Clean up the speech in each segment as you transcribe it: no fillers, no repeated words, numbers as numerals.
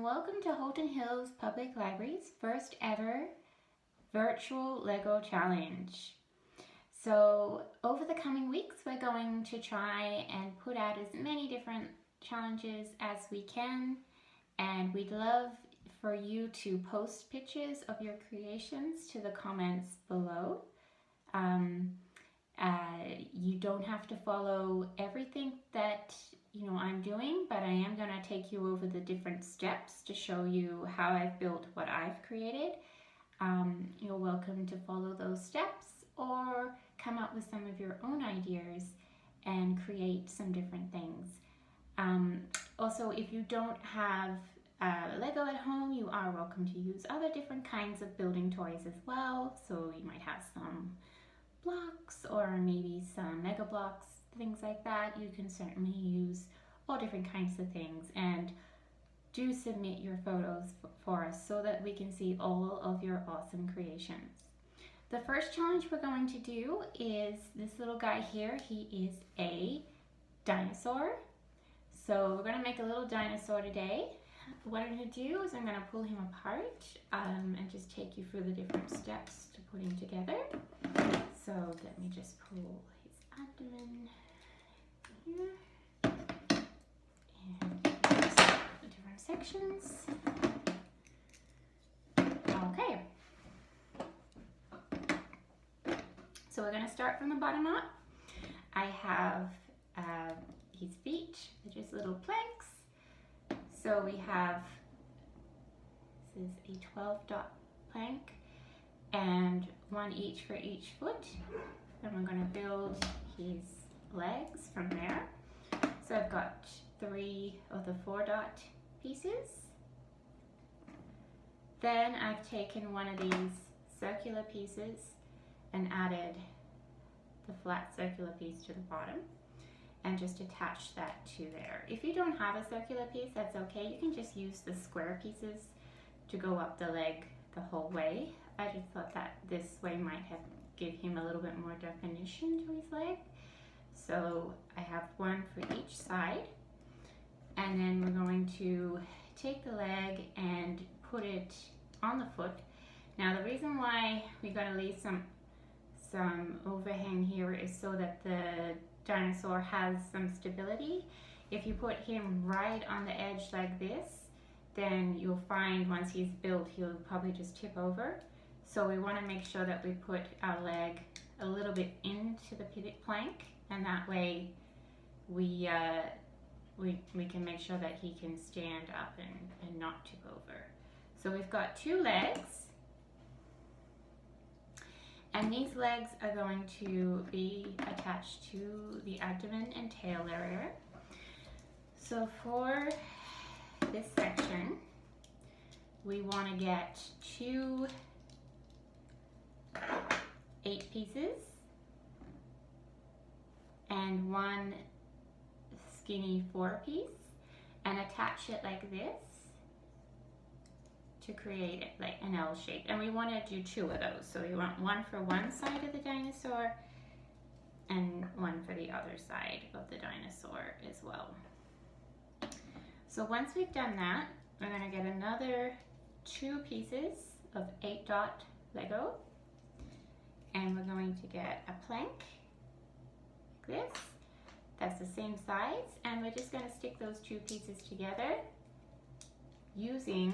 welcome to Holton Hills Public Library's first ever virtual Lego challenge. So over the coming weeks we're going to try and put out as many different challenges as we can, and we'd love for you to post pictures of your creations to the comments below. You don't have to follow everything that I'm doing, but I am going to take you over the different steps to show you how I've built what I've created. You're welcome to follow those steps or come up with some of your own ideas and create some different things. Also, if you don't have Lego at home, you are welcome to use other different kinds of building toys as well. So you might have some blocks or maybe some Mega Blocks, things like that. You can certainly use all different kinds of things, and do submit your photos for us so that we can see all of your awesome creations. The first challenge we're going to do is this little guy here. He is a dinosaur. So we're going to make a little dinosaur today. What I'm going to do is I'm going to pull him apart and just take you through the different steps to put him together. So let me just pull his abdomen here and the different sections. Okay. So we're going to start from the bottom up. I have his feet, they're just little planks. So we have, this is a 12-dot plank and one each for each foot. Then we're going to build his legs from there. So I've got 3 of the 4-dot pieces. Then I've taken one of these circular pieces and added the flat circular piece to the bottom and just attach that to there. If you don't have a circular piece, that's okay. You can just use the square pieces to go up the leg the whole way. I just thought that this way might have give him a little bit more definition to his leg. So I have one for each side, and then we're going to take the leg and put it on the foot. Now the reason why we're going to leave some overhang here is so that the dinosaur has some stability. If you put him right on the edge like this, then you'll find once he's built he'll probably just tip over. So we want to make sure that we put our leg a little bit into the pivot plank, and that way we can make sure that he can stand up and not tip over. So we've got 2 legs, and these legs are going to be attached to the abdomen and tail area. So for this section, we want to get 2 8 pieces and 1 skinny 4 piece and attach it like this to create it like an L shape. And we want to do 2 of those. So we want one for one side of the dinosaur and one for the other side of the dinosaur as well. So once we've done that, we're going to get another 2 pieces of 8-dot Lego, and we're going to get a plank like this that's the same size, and we're just going to stick those 2 pieces together using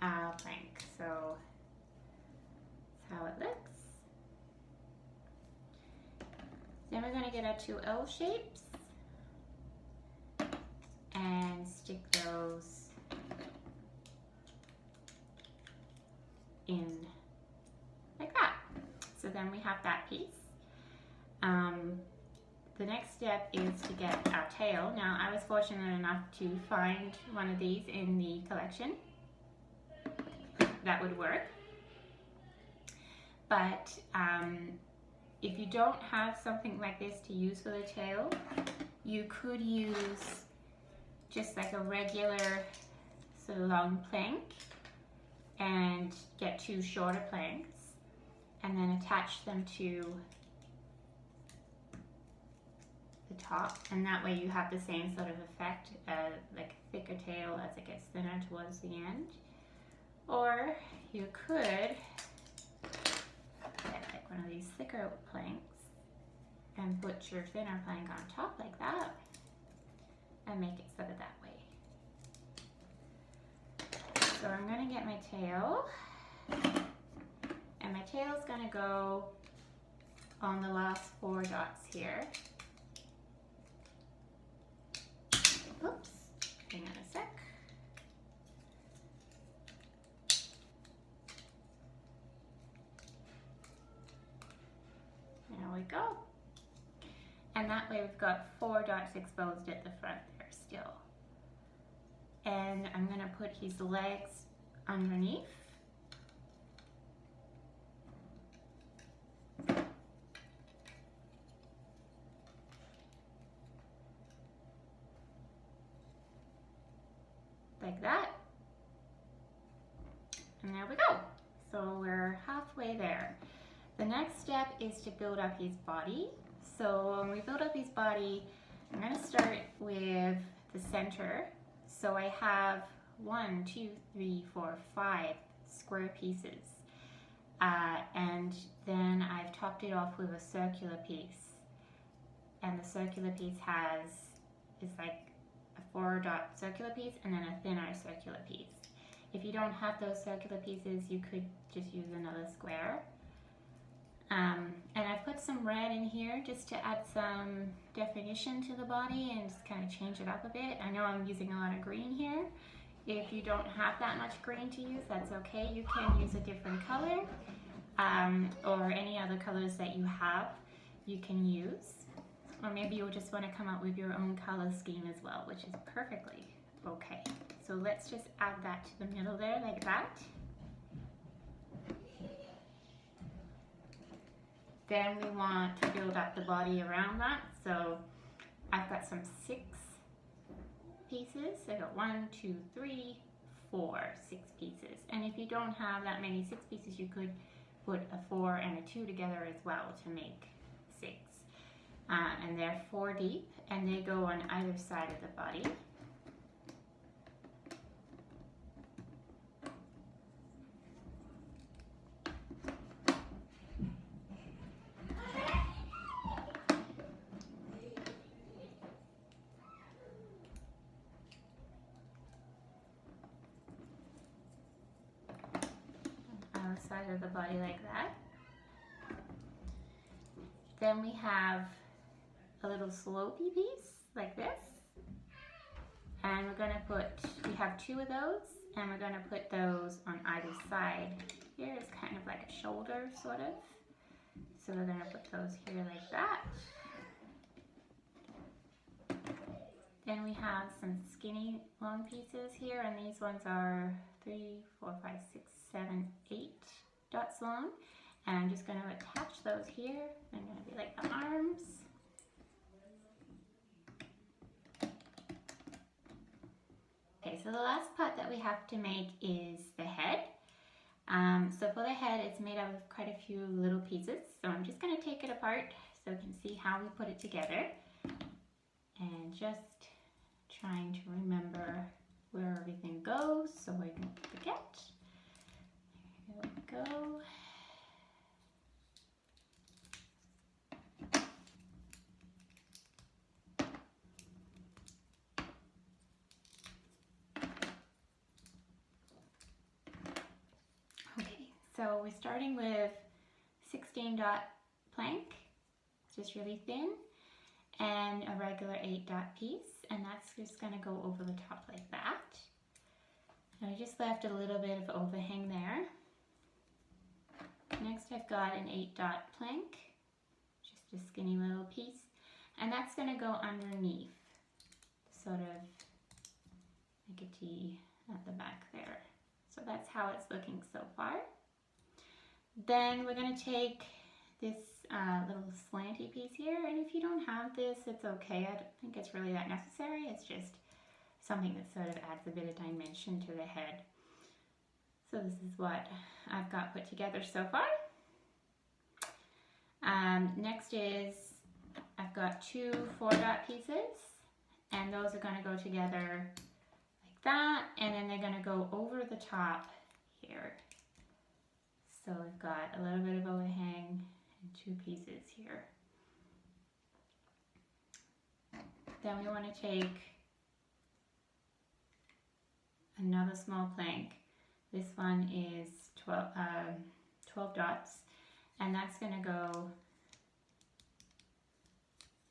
our plank. So that's how it looks. Then we're going to get our 2 L shapes and stick those in like that. So then we have that piece. The next step is to get our tail. Now I was fortunate enough to find one of these in the collection that would work. But if you don't have something like this to use for the tail, you could use just like a regular sort of long plank and get 2 shorter planks and then attach them to the top, and that way you have the same sort of effect, like a thicker tail as it gets thinner towards the end. Or you could get like one of these thicker planks and put your thinner plank on top like that and make it sort of that way. So I'm going to get my tail, and my tail is going to go on the last 4 dots here. Oops, hang on a sec. There we go. And that way we've got 4 dots exposed at the front there still. And I'm going to put his legs underneath. Like that. And there we go. So we're halfway there. The next step is to build up his body. So when we build up his body, I'm going to start with the center. So I have 1, 2, 3, 4, 5 square pieces. And then I've topped it off with a circular piece. And the circular piece is like a 4-dot circular piece and then a thinner circular piece. If you don't have those circular pieces, you could just use another square. And I've put some red in here just to add some definition to the body and just kind of change it up a bit. I know I'm using a lot of green here. If you don't have that much green to use, that's okay. You can use a different color or any other colors that you have, you can use. Or maybe you'll just want to come up with your own color scheme as well, which is perfectly okay. So let's just add that to the middle there like that. Then we want to build up the body around that. So I've got some 6 pieces. I got 1, 2, 3, 4, 6 pieces. And if you don't have that many 6 pieces, you could put a 4 and a 2 together as well to make 6. And they're 4 deep, and they go on either side of the body. Side of the body like that. Then we have a little slopey piece like this, and we're going to put, we have 2 of those, and we're going to put those on either side. Here is kind of like a shoulder sort of, so we're going to put those here like that. Then we have some skinny long pieces here, and these ones are 3, 4, 5, 6, 7, 8 dots long, and I'm just going to attach those here. They're going to be like the arms. Okay, so the last part that we have to make is the head. So for the head, it's made out of quite a few little pieces, so I'm just going to take it apart so you can see how we put it together, and just trying to remember where everything goes so I don't forget. Here we go. Okay, so we're starting with 16-dot plank, just really thin, and a regular 8-dot piece, and that's just going to go over the top like that. And I just left a little bit of overhang there. Next I've got an 8-dot plank, just a skinny little piece, and that's going to go underneath, sort of like a T at the back there. So that's how it's looking so far. Then we're going to take this little slanty piece here, and if you don't have this, it's okay. I don't think it's really that necessary. It's just something that sort of adds a bit of dimension to the head. So this is what I've got put together so far. Next is I've got 2 4-dot pieces, and those are going to go together like that, and then they're going to go over the top here. So we've got a little bit of overhang and 2 pieces here. Then we want to take another small plank. This one is 12 dots, and that's going to go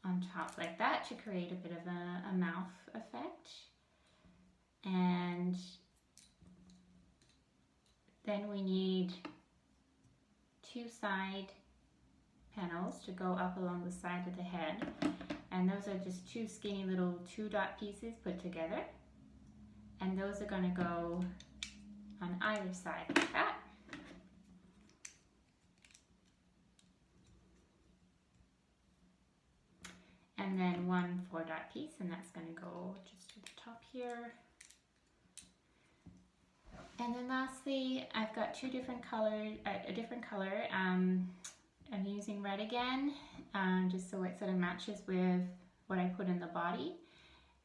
on top like that to create a bit of a mouth effect. And then we need 2 side panels to go up along the side of the head, and those are just 2 skinny little 2-dot pieces put together, and those are going to go on either side like that. And then 1 4-dot piece, and that's going to go just to the top here. And then lastly, I've got 2 different colors, a different color. I'm using red again, just so it sort of matches with what I put in the body.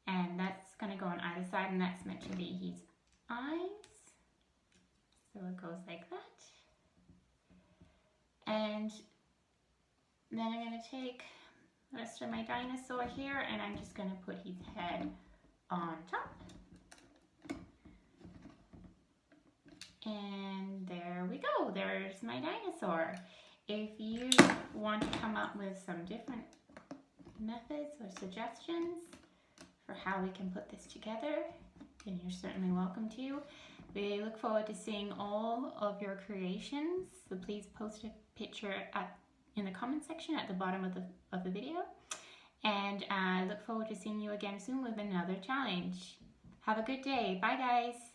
And that's going to go on either side, and that's meant to be his eyes. So it goes like that. And then I'm going to take the rest of my dinosaur here, and I'm just going to put his head on top. And there we go, there's my dinosaur. If you want to come up with some different methods or suggestions for how we can put this together, then you're certainly welcome to. We look forward to seeing all of your creations, so please post a picture in the comment section at the bottom of the video. And I look forward to seeing you again soon with another challenge. Have a good day. Bye guys.